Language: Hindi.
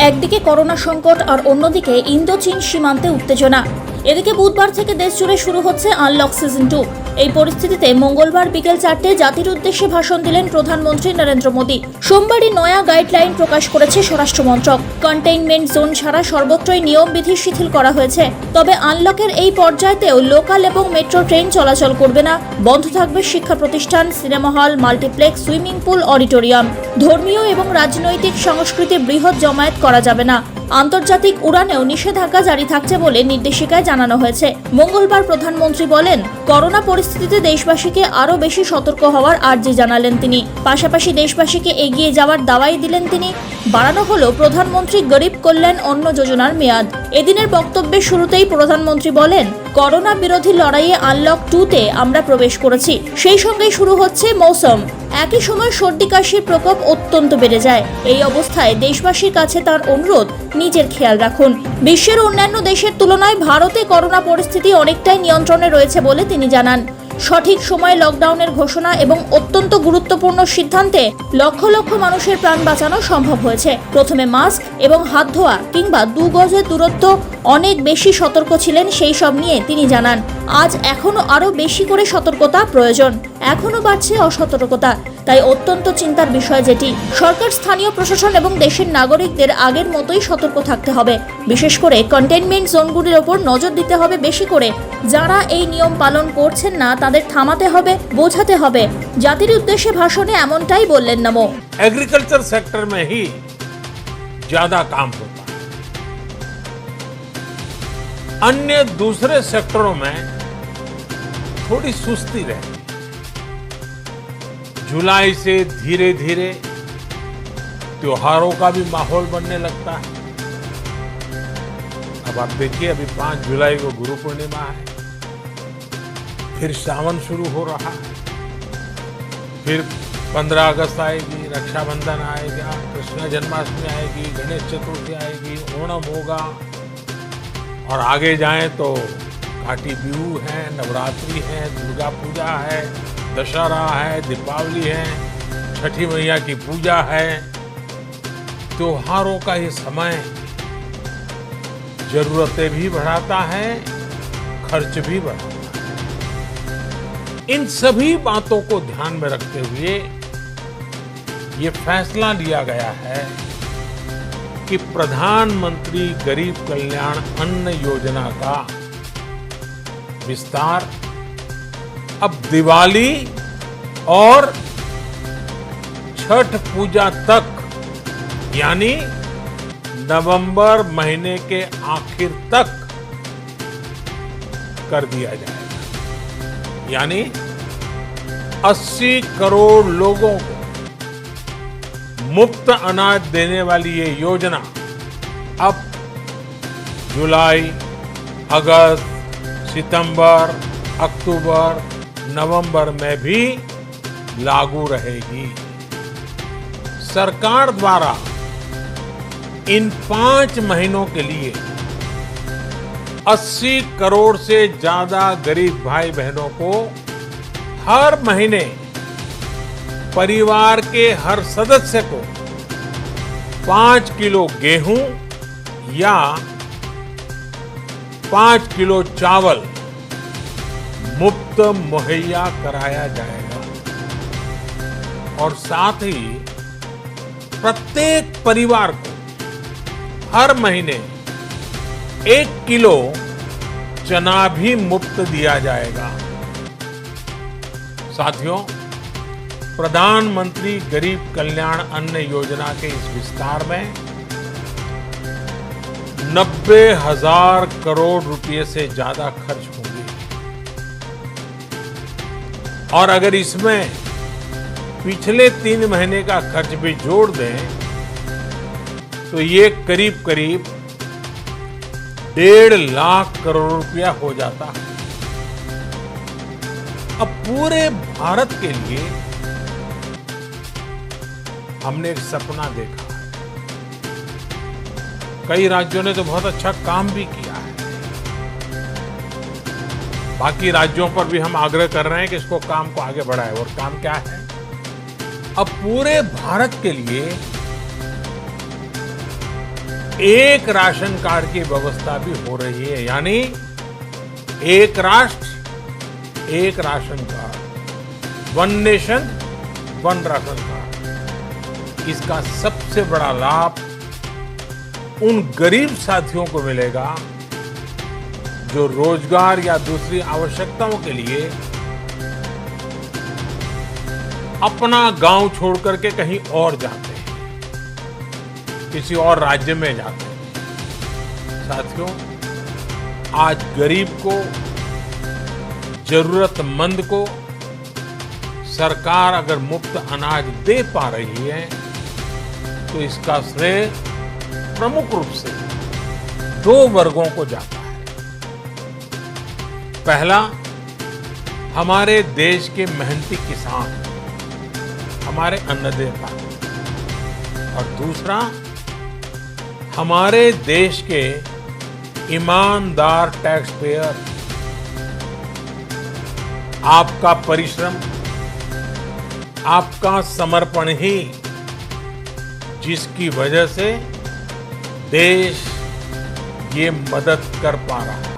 একদিকে করোনা সংকট আর অন্যদিকে ইন্দো চীন সীমান্তে উত্তেজনা। এদিকে বুধবার থেকে দেশ জুড়ে শুরু হচ্ছে আনলক সিজন 2। এই পরিস্থিতিতে মঙ্গলবার বিকেল 4টে জাতির উদ্দেশ্যে ভাষণ দিলেন প্রধানমন্ত্রী নরেন্দ্র মোদী। সোমবারই নয়া গাইডলাইন প্রকাশ করেছে স্বরাষ্ট্র মন্ত্রক। কন্টেইনমেন্ট জোন ছাড়া সর্বত্রই নিয়মবিধি শিথিল করা হয়েছে। তবে আনলকের এই পর্যায়েতেও লোকাল এবং মেট্রো ট্রেন চলাচল করবে না। বন্ধ থাকবে শিক্ষা প্রতিষ্ঠান, cinema hall, multiplex, swimming pool, auditorium. ধর্মীয় এবং রাজনৈতিক সংস্কৃতি বৃহৎ জমায়েত করা যাবে না। আন্তর্জাতিক উড়ানেও নিষেধাজ্ঞা জারি থাকছে বলে নির্দেশিকায় জানানো হয়েছে। মঙ্গলবার প্রধানমন্ত্রী বলেন, করোনা পরিস্থিতিতে দেশবাসীকে আরও বেশি সতর্ক হওয়ার আর্জি জানালেন তিনি। পাশাপাশি দেশবাসীকে এগিয়ে যাওয়ার দাওয়াই দিলেন তিনি। বাড়ানো হলো প্রধানমন্ত্রী গরিব কল্যাণ অন্ন যোজনার মেয়াদ। এদিনের বক্তব্যের শুরুতেই প্রধানমন্ত্রী বলেন, করোনা বিরোধী লড়াইয়ে আনলক 2তে আমরা প্রবেশ করেছি। সেই সঙ্গেই শুরু হচ্ছে মৌসুম। একই সময় সর্দি কাশির প্রকোপ অত্যন্ত বেড়ে যায়। এই অবস্থায় দেশবাসীর কাছে তার অনুরোধ, নিজের খেয়াল রাখুন। বিশ্বের অন্যান্য দেশের তুলনায় ভারতে করোনা পরিস্থিতি অনেকটাই নিয়ন্ত্রণে রয়েছে বলে তিনি জানান। সঠিক সময়ে লকডাউনের ঘোষণা এবং অত্যন্ত গুরুত্বপূর্ণ সিদ্ধান্তে লক্ষ লক্ষ মানুষের প্রাণ বাঁচানো সম্ভব হয়েছে। প্রথমে মাস্ক এবং হাত ধোয়া কিংবা 2 গজের দূরত্ব অনেক বেশি সতর্ক ছিলেন, সেই সব নিয়ে তিনি জানান, আজ এখনো আরো বেশি করে সতর্কতা প্রয়োজন। এখনো বাড়ছে অসতর্কতা। তাই অত্যন্ত চিন্তার বিষয় যেটি, সরকার, স্থানীয় প্রশাসন এবং দেশের নাগরিকদের আগের মতোই সতর্ক থাকতে হবে। বিশেষ করে কন্টেইনমেন্ট জোনগুলির ওপর নজর দিতে হবে বেশি করে। যারা এই নিয়ম পালন করছেন না তাদের থামাতে হবে, বোঝাতে হবে। জাতির উদ্দেশ্যে ভাষণে এমনটাই বললেন নমো। एग्रीकल्चर सेक्टर में ही ज्यादा काम होता है। अन्य दूसरे सेक्टरों में थोड़ी सुस्ती रहती है। जुलाई से धीरे धीरे त्योहारों का भी माहौल बनने लगता है। अब आप देखिए, अभी 5 जुलाई को गुरु पूर्णिमा है, फिर सावन शुरू हो रहा है, फिर 15 अगस्त आएगी, रक्षाबंधन आएगा, कृष्ण जन्माष्टमी आएगी, गणेश चतुर्थी आएगी, ओणम होगा, और आगे जाएं तो काटी बिहू है, नवरात्रि है, दुर्गा पूजा है, दशहरा है, दीपावली है, छठी मैया की पूजा है। त्योहारों का ये समय जरूरतें भी बढ़ाता है, खर्च भी बढ़ाता है। इन सभी बातों को ध्यान में रखते हुए ये फैसला लिया गया है कि प्रधानमंत्री गरीब कल्याण अन्न योजना का विस्तार अब दिवाली और छठ पूजा तक, यानी नवंबर महीने के आखिर तक कर दिया जाएगा। यानी 80 करोड़ लोगों को मुफ्त अनाज देने वाली ये योजना अब जुलाई, अगस्त, सितंबर, अक्टूबर, नवंबर में भी लागू रहेगी। सरकार द्वारा इन 5 महीनों के लिए 80 करोड़ से ज्यादा गरीब भाई बहनों को हर महीने परिवार के हर सदस्य को 5 किलो गेहूं या 5 किलो चावल मुफ्त मुहैया कराया जाएगा। और साथ ही प्रत्येक परिवार को हर महीने 1 किलो चना भी मुफ्त दिया जाएगा। साथियों, प्रधानमंत्री गरीब कल्याण अन्न योजना के इस विस्तार में 90,000 करोड़ रुपए से ज्यादा खर्च होंगे। और अगर इसमें पिछले 3 महीने का खर्च भी जोड़ दें तो ये करीब करीब 1.5 लाख करोड़ रुपया हो जाता है। अब पूरे भारत के लिए हमने एक सपना देखा है। कई राज्यों ने तो बहुत अच्छा काम भी किया है। बाकी राज्यों पर भी हम आग्रह कर रहे हैं कि इसको काम को आगे बढ़ाएं। और काम क्या है? अब पूरे भारत के लिए एक राशन कार्ड की व्यवस्था भी हो रही है, यानी एक राष्ट्र एक ration card, one nation one ration card. इसका सबसे बड़ा लाभ उन गरीब साथियों को मिलेगा जो रोजगार या दूसरी आवश्यकताओं के लिए अपना गांव छोड़ करके कहीं और जाते हैं, किसी और राज्य में जाते हैं। साथियों, आज गरीब को, जरूरतमंद को सरकार अगर मुफ्त अनाज दे पा रही है तो इसका श्रेय प्रमुख रूप से दो वर्गों को जाता है। पहला, हमारे देश के मेहनती किसान, हमारे अन्नदाता, और दूसरा हमारे देश के ईमानदार टैक्स पेयर। आपका परिश्रम, आपका समर्पण ही जिसकी वजह से देश ये मदद कर पा रहा है।